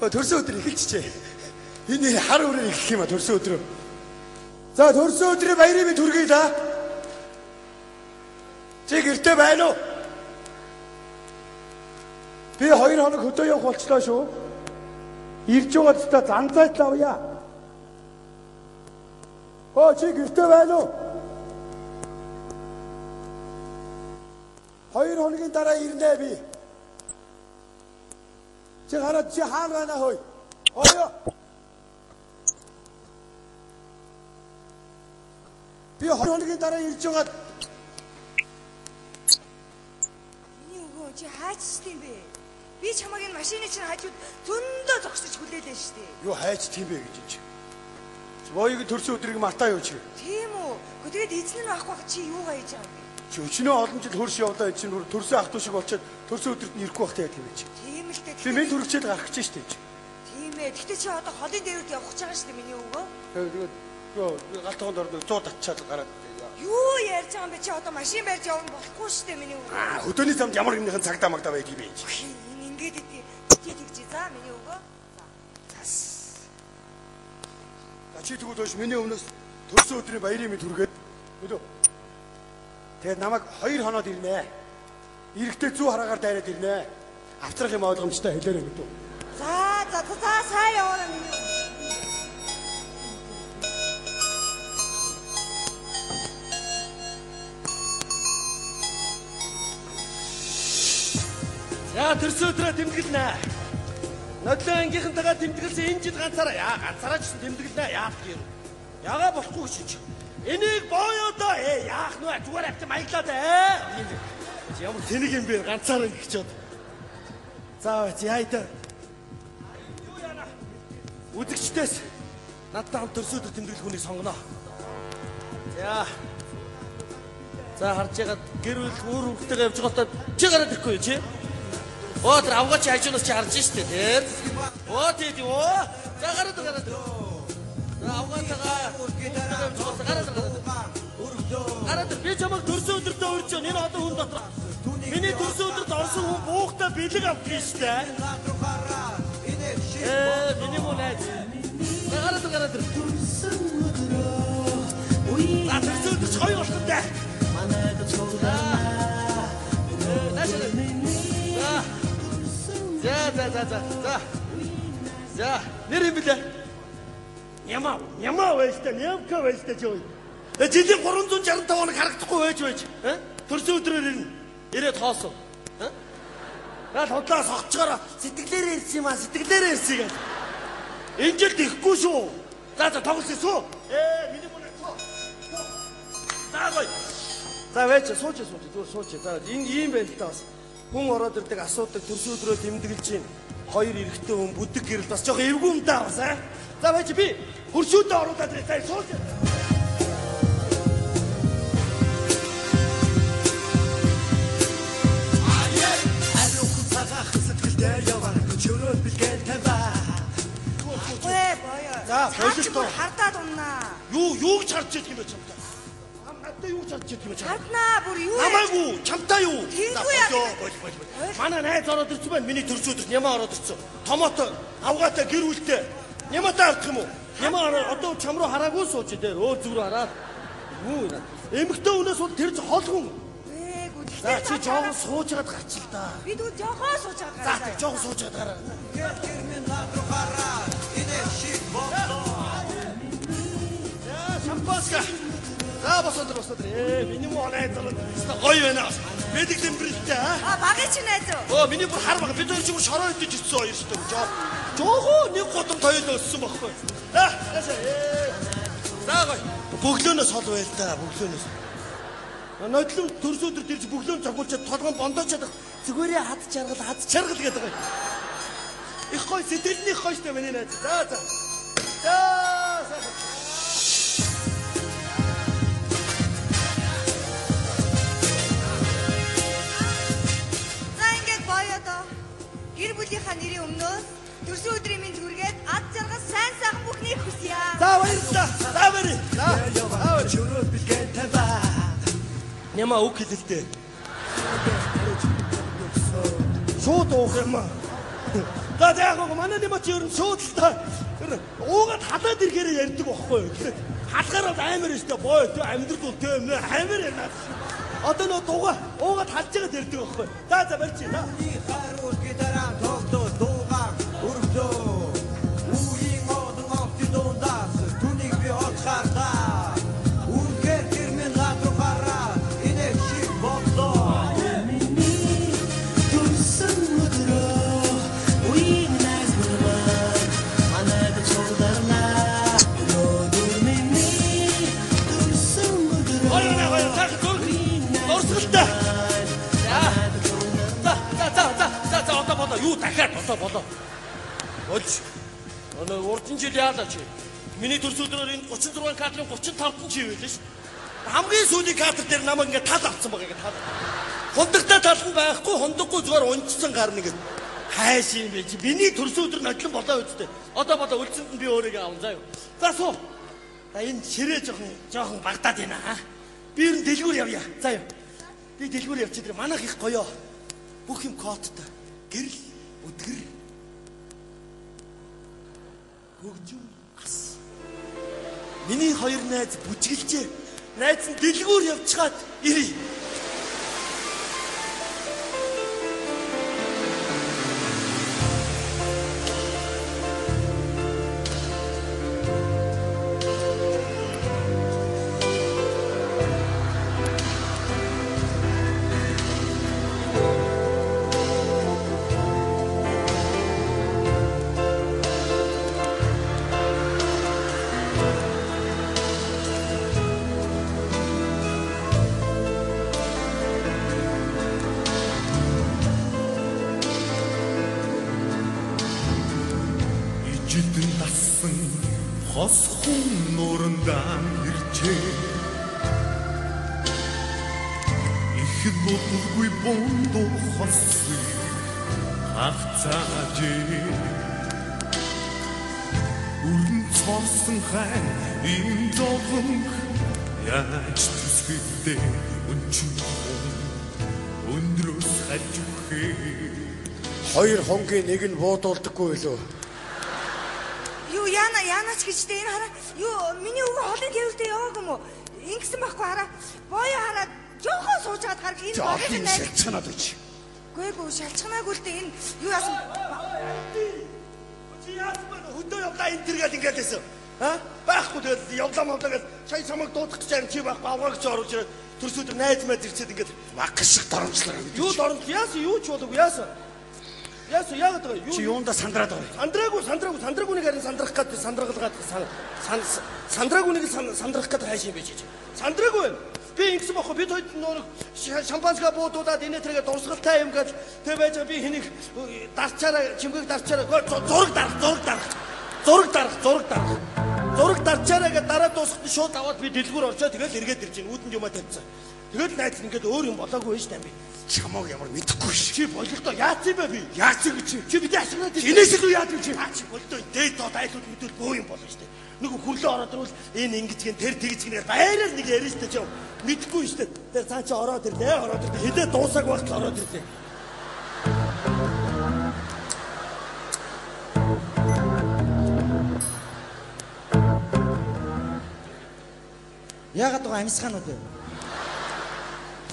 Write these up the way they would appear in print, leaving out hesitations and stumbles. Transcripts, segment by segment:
төрсөн өдөр эхэлчихэ. Энэ хар өрөө эхлэх юм а төрсөн өдрөө. За төрсөн өдрийн баярыг түргэе да. Чи гэртээ байна уу? Би 2 хоног хөдөө явах болчлоо шүү. Ирж байгаад та занзаатлаа авъя. Чи гэртээ байна уу? 2 хоногийн дараа ирнэ би. Чи хараад чи хаана байна хөөе? Ойё. Би 2 хоногийн дараа ирж байгаад миний өвгөө чи хайчсан юм бэ? Би чамайг энэ машины чинь хажууд зөндөө зогсож хүлээлээ штэ. Юу хайч тийм бэ гэж чи. Боёг төрсөн өдрийг мартаа юу чи? Тийм үү. Тэгээд эзэн нь авах чи юу гаяж байгаа юм бэ? Чи өчнөө олон жил хөрш явдаа чинь төрсөн ах トゥ шиг болчиход төрсөн өдөрт нь ирэхгүй бах яах юм бэ чи? Тийм л дээ. Би мен төрөгчөд гарах гэж штэ чи. Тийм ээ. Гэтэ чи одоо холын дээрд явах гэж байгаа штэ миний өвгөө. Тэгээд галтгоонд ордог 100 татчаад гараад. Юу ярьж байгаа юм бэ чи одоо машин барьж явна болохгүй штэ миний өвгөө. Хөдөөний замд ямар нэгэн цагдаа магдаа байдаг юм бэ чи? Ингээд идэв. Тэгж за миний өвгөө. Чи тэгвэл доош миний өмнөөс төрсөн өдрийн баярын мэд түргээд өдөө. Тэгээд намайг 2 хоноод ирнэ. Ирэхдээ 100 хараагаар дайраад ирнэ. Авчрах юм ойлгомжтой хэлээрэй өдөө. За сайн яваарай миний өвгөө. За төрсөн өдрөө тэмдэглэнэ. Нодлоо ангийнхантайгаа тэмдэглэсэн энэ жил ганцаараа ганцаараа ч тэмдэглэнэ. Яах юм? Ягаа болохгүй чи. Энийг боёодоо яах нү зүгээр авч маяглаад ямар тэнэг юм бэ ганцаараа гिचээд. За яйда. Юу яана? Үзэгчдээс надтай хамт төрсөн өдөр тэмдэглэх хүнийг сонгоно. За харж ягаад гэр бүл өөр хүүхдтэйгээ явж байгаадаа чи гараад ирэхгүй юу чи? Тэр авгаач хажуунаас чи харж штэ тийм. Тийм. За гараад. За авгаатайгаа гараад. Би чамайг төрсөн өдөртөө урьж байна. Энэ одоо хүн дотор. Миний төрсөн өдөрт орсон хүн буухтаа бэлэг авчих штэ. Миний мөн айд. Гараад. За төрсөн өдөр ч гоё болох дээ. Манайд цогцолаа. За, нэр юм билээ. Ямаа байстай, нямка байстай жоо. Жилийн 365 хоног харагдахгүй байж. Төрсөн өдрөөр ирнэ. Ирээд хоосоо. Наад хотлоо согчгоор сэтгэлээрээ ирсэн юм аа, сэтгэлээрээ ирсэн гэх. Энэ жил ихгүй шүү. За тоглосон суу. Миний мөн суу. За гоё. За вэж сууч. За ийм байл та бас. Хүн ороод ирдэг асуудаг төрсөн өдрөө тэмдэглэж чинь 2 эрэхтэй хүн бүдэг гэрэл бас жоохон эвгүй юм даа бас За байж би хуршүүдээ оруулаад ирээ сууж. За болчихлоо. Хардаад уннаа. Юу гэж харж идэх юм бэ чамтай? Надад юу гэж харж идэх юм бэ чам? Харднаа бүр юу? Намаагүй, чамтай юу? Бол. Манай найз ороод ирсэн байна. Миний төрсөн өдөрт нямаа ороод ирсэн. Томото, авгаатай гэр бүлтэй. Нямаатай ардах юм уу? Нямаа одоо чам руу хараагүй сууч дээр. Өөр зүг рүү хараад. Юу юм? Эмхтэй өнөөс бол тэр хол хүн. За чи жоохон сууж яагаад гарч л да. Би тэгвэл жоохон сууж байгаа. За жоохон сууж яагаад гараа. Шампанска. За босоод. Миний муу найз бол гоё байна. Медик температуртэй багын чи найз уу? Миний бүр хар баг. Бид хоёр ч шороо идэж ирсэн хоёр шүү дээ. Жоохоо нэг годом тойлоо өссөн байхгүй. За гоё. Бөглөөнөөс хол байл та. Бөглөөнөөс. Нодлон төрсөн өдөр тэрж бөглөөн цогцолчод толгоон бондоочод зүгээрээ хад чаргал гэдэг гоё. Их гоё сэтгэлний их гоё шүү дээ миний найз. За. Гэр бүлийнхаа нэрийн өмнөөс төрсөн өдрийн минь хүргээд ад жаргал сайн сайхан бүхнийг хүсье. За баярлалаа. За барь. Чөрөөд бэлгэн таваа. Нямаа үг хэлэлтэй. Шууд уух юм аа. За яг гоо манай нэмэт ер нь шууд л та уугаад халаад ирэхээр ярьдаг байхгүй юу. Тэгэхээр халахаар бол амар өстэй боо амьдрал бол тийм нэ амар яна. Одоо нөө дууга уугаад халж байгаад ярьдаг байхгүй юу. За барьчих за. Харуу гитараа тогтоо дуугаа өргөдөө. Үгийн модон авти дундаас түнийг би отхаардаа. Үнгээр тэрмэн гадруу гараа инех шиг бодлоо. Юу дахиад болоо. Болж. Өнөө урдын жил яалаа чи. Миний төрс өдрөөр энэ 36 кадрын 35-нд чи байлаа ш. Хамгийн сүүлийн кадр дээр намайг ингээд тал авсан байгаа ингээд тал. Хундагтай тал нь байхгүй, хундаггүй зүгээр унцсан гарна ингээд. Хайш юм бэ чи. Миний төрс өдөр нодлон болоо үсттэй. Одоо үлдсэнд нь би өөрийгөө аван заа юу. За суу. За энэ ширээ жоохон багдаад байна аа. Би ер нь дэлгүүр явъя. За юу. Би дэлгүүр явчих дээр манайх их гоёо. Бүх юм кодтой. Гэрэл өдгөр хөгжим ас. Миний хоёр найз бүжгэлжээ. Найз нь дэлгүүр явчихад ирээ. Жидэн тасан хос хүн нуурандаа иржээ. Их лутгүй бондо хосыг хавцаажээ. Үрэн цорсон хай ийм зовлон яаж төсгөлдөө өнчин өндрөөс хажихээ. Хоёр хонгийн нэг нь буудуулдаггүй лөө. Юу яанач гэж дээ энэ хараа. Юу миний өвгөө холын тэрвэртэй яваагүй юм уу? Ингэсэн байхгүй хараа. Боёо хараад жоохон суужгаад гарах энэ багын найз шалчганаад үуч. Гүй шалчганаагүй л дээ энэ юу яасан. Чи яасан бэ? Хөдөө явлаа энэ тэргээл ингээд байсан. Байхгүй тэгэл явлаа гэж чай самаг дуудах гэж чи байхгүй аврагч оруулж ирээд төрс өдөр найз мэд ирчээд ингээд Мак шиг доромжлоо. юу доромж яасан юу ч болоогүй яасан. Яасан яагаад байгаа юу? Чи юунда сандраад байгаа? Сандраагүйг харин сандрах гэдэг сандралгаад сандраагүйг сандрах гэдэг хайш юм байж чи. Сандраагүй. Би ингэсэн бохоо бид хоёр нөр шампанска буудуулаад энэ тэргээ дурсгалтай юм гэж тэг байж би хэнийг дарчаараа чимгээг дарчаараа зураг дарчаараа гэж дараа дуусахад шууд аваад би дэлгүүр орчоо тэгэл эргээд ирж гин үүдэнд юмаа тавьчихсан. Тэгэл найз ингээд өөр юм болоогүй байж таа би. Чамаг ямар мэдэхгүй ш. Чи болголтоо яац юм бэ би? Яац юм чи бид ашиглаад инээс илүү яад юм чи? Чи болдоо дээд доод айлууд мэдвэл бөө юм болно штэ. Нөгөө хүрлээ ороод ирвэл энэ ингэж гин тэр тэгж гинээр байраар нэг ярина штэ чи мэдэхгүй штэ. Тэр цаа чи ороод ирлээ хідээ дуусаг багт ороод ирлээ. Яагаад байгаа амьсгаанууд вэ?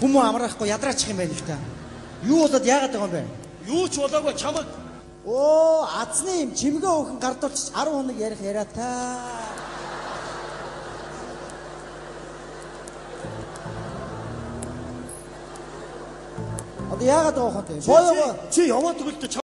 Хүмүүс амраахгүй ядраачих юм байна л та. Юу болоод яагаад байгаа юм бэ? Юу ч болоогүй чамаг. Оо, азны юм чимгээ өөхөн гардуулчих 10 хоног ярих яриа та. Одоо яагаад байгаа юм бэ? Чи яваад өгөлтэй